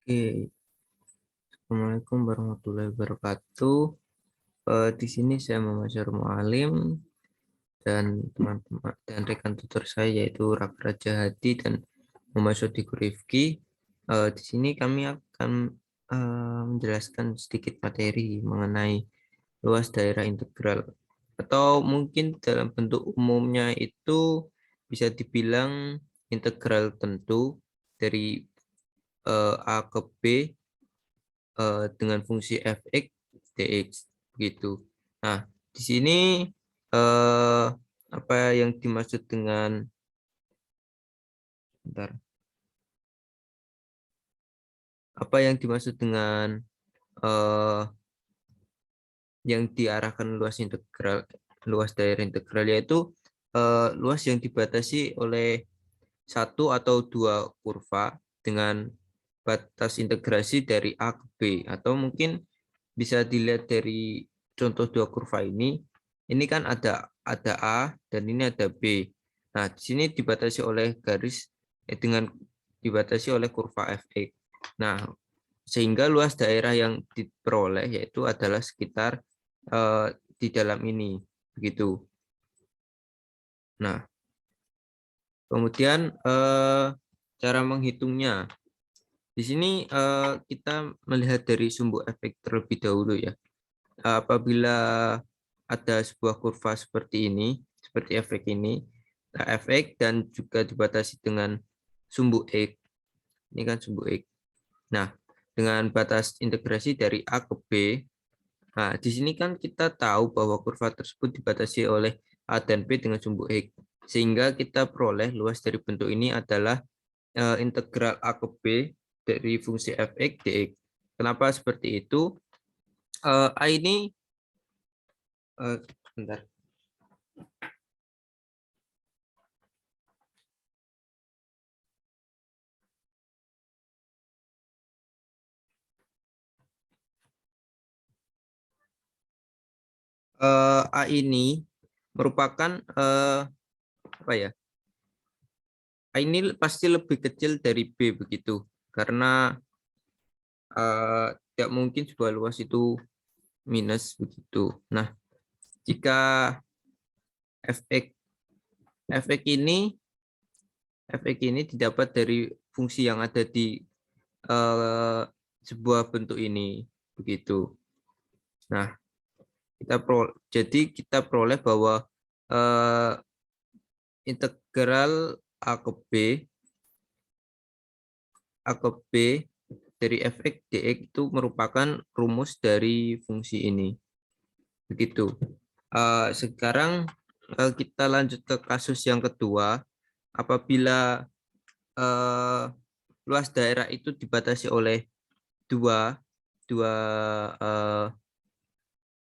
Oke, Assalamualaikum warahmatullahi wabarakatuh. Di sini saya Muhammad Syarul Mualim dan teman-teman dan rekan tutor saya yaitu Raka Raja Hadi dan Muhammad Sodikur Rifki. Di sini kami akan menjelaskan sedikit materi mengenai luas daerah integral atau mungkin dalam bentuk umumnya itu bisa dibilang integral tentu dari A ke B dengan fungsi fx dx begitu. Nah, di sini eh, apa yang dimaksud dengan bentar, apa yang dimaksud dengan eh, yang diarahkan luas daerah integral yaitu luas yang dibatasi oleh satu atau dua kurva dengan batas integrasi dari A ke B, atau mungkin bisa dilihat dari contoh dua kurva ini. Ini kan ada A dan ini ada B. Nah, di sini dibatasi oleh garis dengan dibatasi oleh kurva fx. Nah, sehingga luas daerah yang diperoleh yaitu adalah sekitar di dalam ini, begitu. Nah, kemudian cara menghitungnya. Di sini kita melihat dari sumbu efek terlebih dahulu ya. Apabila ada sebuah kurva seperti ini, seperti efek ini, nah, efek dan juga dibatasi dengan sumbu X. Ini kan sumbu X. Nah, dengan batas integrasi dari A ke B, nah di sini kan kita tahu bahwa kurva tersebut dibatasi oleh A dan B dengan sumbu X. Sehingga kita peroleh luas dari bentuk ini adalah integral A ke B dari fungsi fx dx. Kenapa seperti itu? A ini bentar. A ini merupakan apa ya? A ini pasti lebih kecil dari B begitu, karena tidak mungkin sebuah luas itu minus begitu. Nah, jika fx ini didapat dari fungsi yang ada di sebuah bentuk ini begitu. Nah, jadi kita peroleh bahwa integral A ke B dari fx dx itu merupakan rumus dari fungsi ini. Begitu. Sekarang kita lanjut ke kasus yang kedua. Apabila eh, luas daerah itu dibatasi oleh dua dua eh,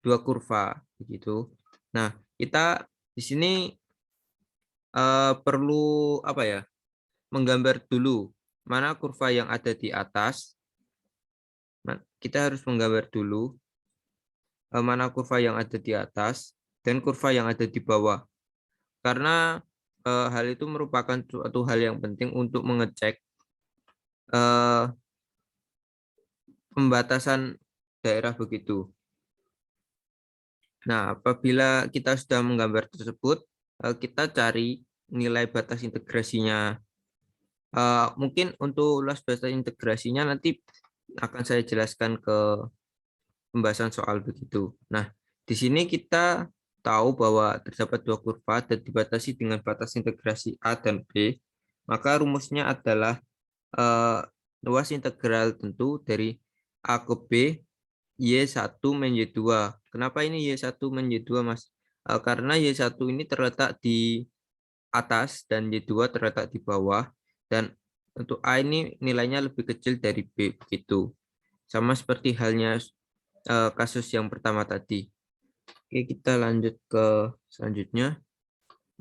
dua kurva begitu. Nah, kita di sini perlu apa ya? Menggambar dulu mana kurva yang ada di atas. Nah, kita harus menggambar dulu mana kurva yang ada di atas dan kurva yang ada di bawah. Karena hal itu merupakan suatu hal yang penting untuk mengecek eh, pembatasan daerah begitu. Nah, apabila kita sudah menggambar tersebut, kita cari nilai batas integrasinya. Mungkin untuk luas batas integrasinya nanti akan saya jelaskan ke pembahasan soal begitu. Nah, di sini kita tahu bahwa terdapat dua kurva dan dibatasi dengan batas integrasi A dan B, maka rumusnya adalah eh, luas integral tentu dari A ke B Y1 men Y2. Kenapa ini Y1 men Y2, Mas? Karena Y1 ini terletak di atas dan Y2 terletak di bawah, dan untuk A ini nilainya lebih kecil dari B begitu. Sama seperti halnya kasus yang pertama tadi. Oke, kita lanjut ke selanjutnya.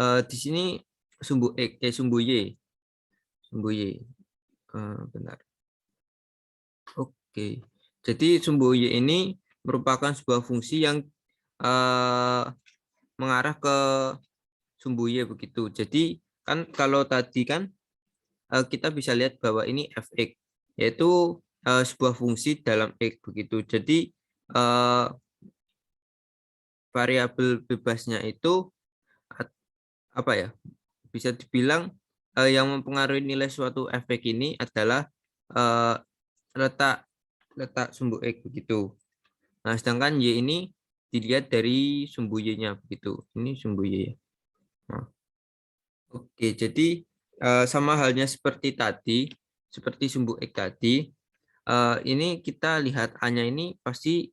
Di sini sumbu Y. Sumbu Y. Benar. Oke. Jadi sumbu Y ini merupakan sebuah fungsi yang eh, mengarah ke sumbu Y begitu. Jadi kan kalau tadi kan kita bisa lihat bahwa ini fx, yaitu sebuah fungsi dalam X begitu. Jadi variabel bebasnya itu apa ya? Bisa dibilang yang mempengaruhi nilai suatu efek ini adalah eh, letak letak sumbu X begitu. Nah, sedangkan Y ini dilihat dari sumbu Y-nya begitu. Ini sumbu Y ya. Nah, oke, jadi sama halnya seperti tadi, seperti sumbu X tadi, ini kita lihat A-nya ini pasti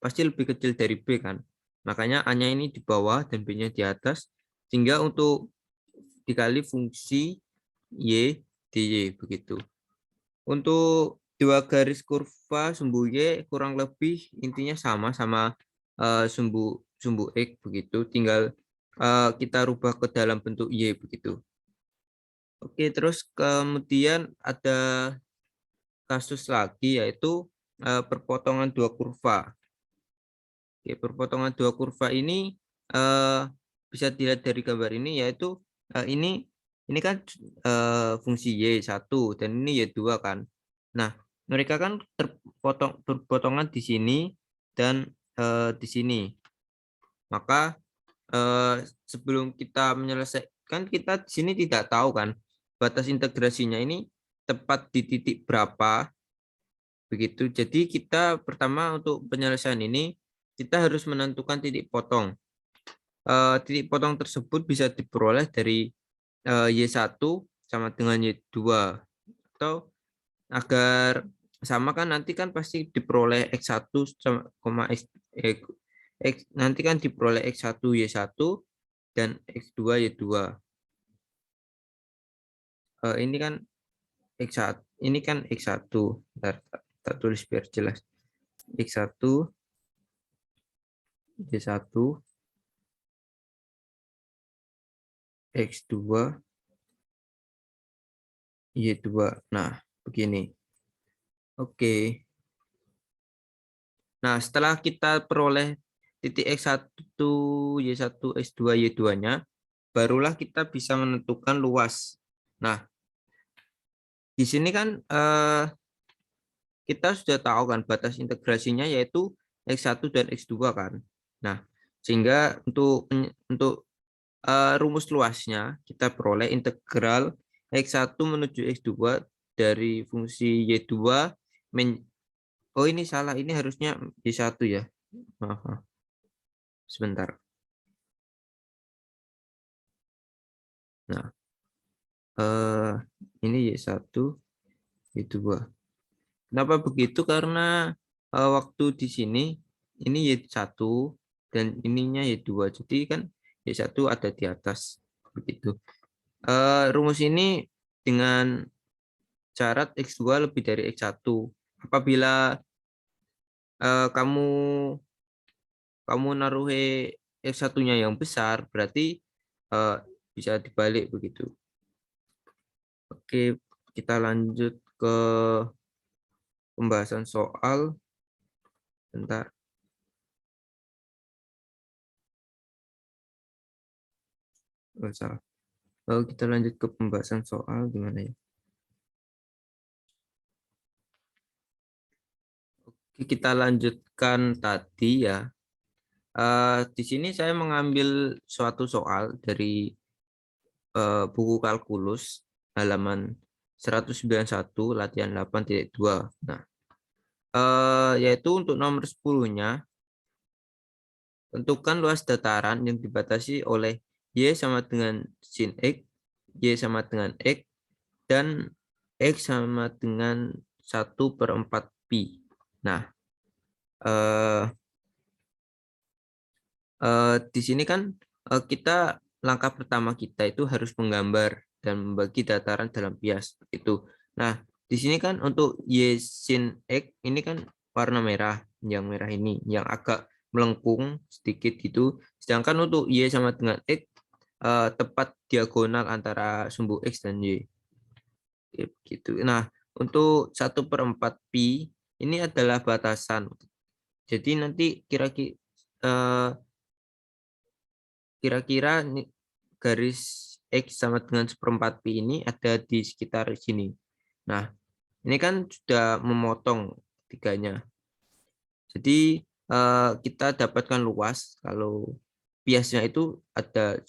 lebih kecil dari B kan. Makanya A-nya ini di bawah dan B-nya di atas, sehingga untuk dikali fungsi Y dy begitu. Untuk dua garis kurva sumbu Y kurang lebih intinya sama sumbu sumbu X begitu, tinggal kita rubah ke dalam bentuk Y begitu. Oke, terus kemudian ada kasus lagi yaitu perpotongan dua kurva. Oke, perpotongan dua kurva ini bisa dilihat dari gambar ini yaitu ini kan fungsi Y1 dan ini Y2 kan. Nah, mereka kan berpotongan di sini dan di sini. Maka sebelum kita menyelesaikan, kita di sini tidak tahu kan batas integrasinya ini tepat di titik berapa begitu. Jadi kita pertama untuk penyelesaian ini kita harus menentukan titik potong. Titik potong tersebut bisa diperoleh dari Y1 sama dengan Y2 atau agar sama kan nanti kan pasti diperoleh X1 sama nanti kan diperoleh X1 Y1 dan X2 Y2. Ini kan X1 ini kan X1. Bentar, tak tulis biar jelas. X1 Y1 X2 Y2. Nah, begini. Oke. Nah, setelah kita peroleh titik X1, Y1, X2, Y2-nya, barulah kita bisa menentukan luas. Nah, di sini kan kita sudah tahu kan batas integrasinya yaitu X1 dan X2 kan. Nah, sehingga untuk rumus luasnya kita peroleh integral X1 menuju X2 dari fungsi Y2 oh ini salah, ini harusnya Y1 ya. Maaf. Sebentar. Nah, ini Y1, Y2. Kenapa begitu? Karena waktu di sini ini Y1 dan ininya Y2. Jadi kan Y1 ada di atas begitu. Rumus ini dengan syarat X2 lebih dari X1. Apabila kamu naruh X1-nya yang besar, berarti eh, bisa dibalik begitu. Oke, kita lanjut ke pembahasan soal. Bentar. Oh, salah. Kita lanjut ke pembahasan soal gimana ya? Oke, kita lanjutkan tadi ya. Di sini saya mengambil suatu soal dari buku kalkulus halaman 191 latihan 8.2. Nah, yaitu untuk nomor 10-nya, tentukan luas dataran yang dibatasi oleh Y sama dengan sin X, Y sama dengan X, dan X sama dengan 1/4 pi. Nah, eh, di sini kan kita langkah pertama kita itu harus menggambar dan membagi dataran dalam bias itu. Nah, di sini kan untuk Y sin X ini kan warna merah, yang merah ini yang agak melengkung sedikit gitu. Sedangkan untuk Y sama dengan X tepat diagonal antara sumbu X dan Y. Gitu. Nah, untuk 1/4 pi ini adalah batasan. Jadi nanti kira-kira garis X sama dengan 1/4 pi ini ada di sekitar sini. Nah, Ini kan sudah memotong tiganya. Jadi kita dapatkan luas kalau biasnya itu ada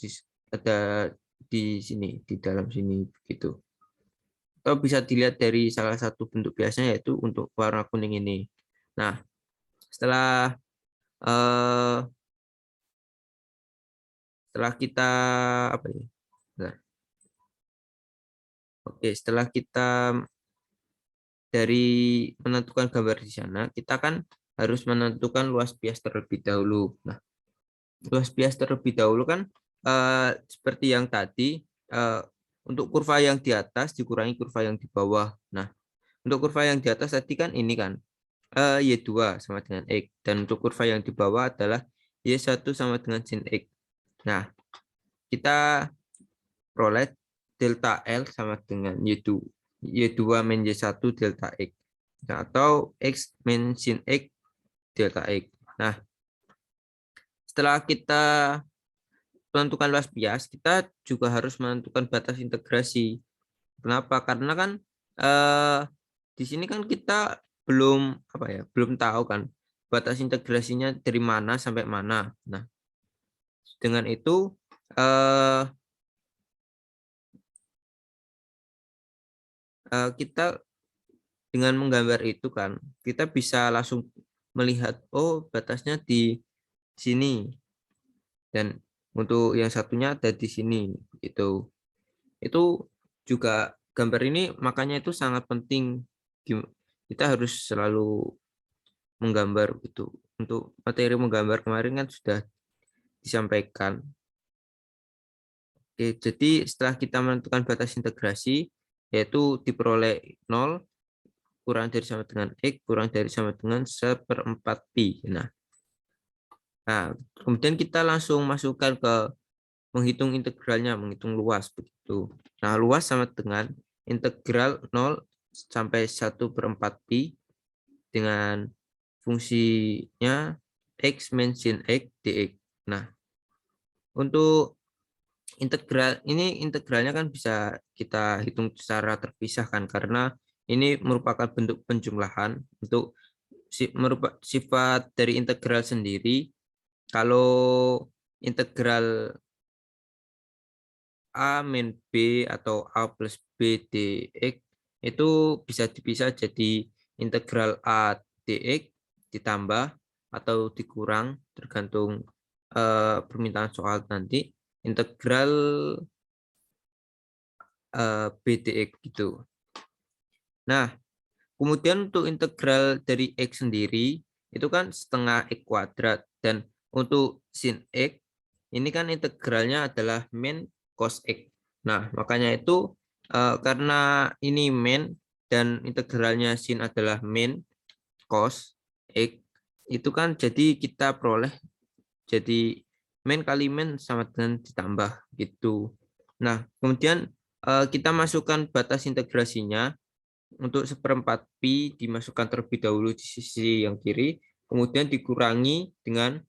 di sini, di dalam sini begitu. Atau bisa dilihat dari salah satu bentuk biasanya yaitu untuk warna kuning ini. Nah, setelah eh, setelah kita apa ya? Nah, oke, setelah kita dari menentukan gambar di sana, kita kan harus menentukan luas bias terlebih dahulu. Nah, luas bias terlebih dahulu kan seperti yang tadi, eh, untuk kurva yang di atas dikurangi kurva yang di bawah. Nah, untuk kurva yang di atas tadi kan ini kan Y2 sama dengan X. Dan untuk kurva yang di bawah adalah Y1 sama dengan sin X. Nah, kita peroleh delta L sama dengan Y2 min Y1 delta X. Nah, atau X min sin X delta X. Nah, setelah kita menentukan luas bias, kita juga harus menentukan batas integrasi. Kenapa? Karena kan eh, di sini kan kita belum apa ya, belum tahu kan batas integrasinya dari mana sampai mana. Nah, dengan itu kita dengan menggambar itu kan kita bisa langsung melihat oh batasnya di sini dan untuk yang satunya ada di sini itu. Itu juga gambar ini makanya itu sangat penting. Kita harus selalu menggambar gitu. Untuk materi menggambar kemarin kan sudah disampaikan. Oke, jadi setelah kita menentukan batas integrasi yaitu diperoleh 0 kurang dari sama dengan X kurang dari sama dengan 1/4 pi. Nah, kemudian kita langsung masukkan ke menghitung integralnya, menghitung luas begitu. Nah, luas sama dengan integral 0 sampai 1/4 pi dengan fungsinya x min sin x dx. Nah, untuk integral ini integralnya kan bisa kita hitung secara terpisah kan karena ini merupakan bentuk penjumlahan untuk sifat dari integral sendiri. Kalau integral A min B atau A plus B dx itu bisa dipisah jadi integral A dx ditambah atau dikurang tergantung permintaan soal nanti integral B dx gitu. Nah, kemudian untuk integral dari X sendiri itu kan setengah X kuadrat dan untuk sin X ini kan integralnya adalah min cos X. Nah, makanya itu karena ini min dan integralnya sin adalah min cos X itu kan jadi kita peroleh jadi min kali min sama dengan ditambah gitu. Nah, kemudian kita masukkan batas integrasinya untuk 1/4 pi dimasukkan terlebih dahulu di sisi yang kiri, kemudian dikurangi dengan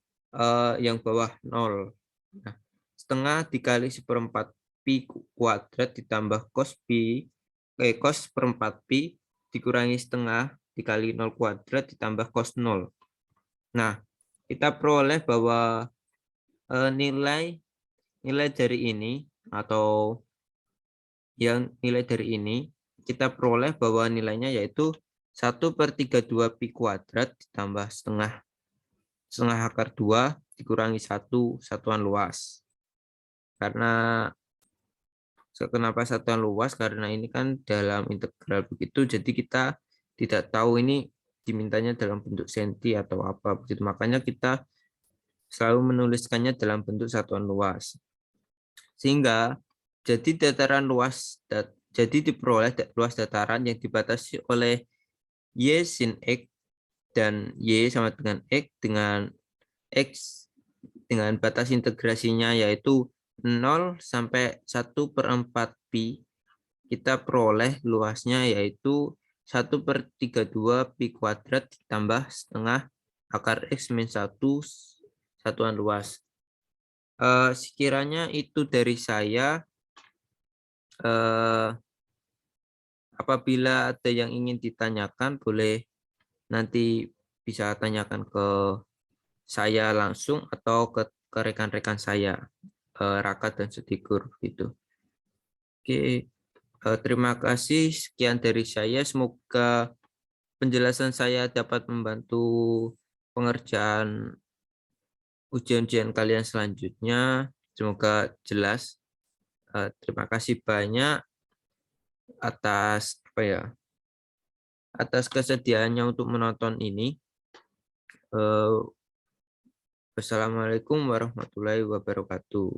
yang bawah 0. Nah, setengah dikali 1/4 pi kuadrat ditambah cos 1/4 pi dikurangi setengah dikali 0 kuadrat ditambah cos 0. Nah, kita peroleh bahwa nilai dari ini atau yang nilai dari ini kita peroleh bahwa nilainya yaitu 1/32 pi kuadrat ditambah setengah akar 2 dikurangi 1 satuan luas. Karena kenapa satuan luas? Karena ini kan dalam integral begitu, jadi kita tidak tahu ini dimintanya dalam bentuk senti atau apa begitu. Makanya kita selalu menuliskannya dalam bentuk satuan luas. Sehingga jadi dataran luas jadi diperoleh luas dataran yang dibatasi oleh Y sin X dan Y sama dengan X dengan batas integrasinya yaitu 0 sampai 1/4 pi. Kita peroleh luasnya yaitu 1/32 pi kuadrat ditambah setengah akar X min 1 satuan luas. Sekiranya itu dari saya. apabila ada yang ingin ditanyakan, boleh nanti bisa tanyakan ke saya langsung atau ke rekan-rekan saya, Raka dan Setikur gitu. Oke, terima kasih. Sekian dari saya. Semoga penjelasan saya dapat membantu pengerjaan ujian-ujian kalian selanjutnya. Semoga jelas. Terima kasih banyak atas atas kesediaannya untuk menonton ini. Wassalamualaikum warahmatullahi wabarakatuh.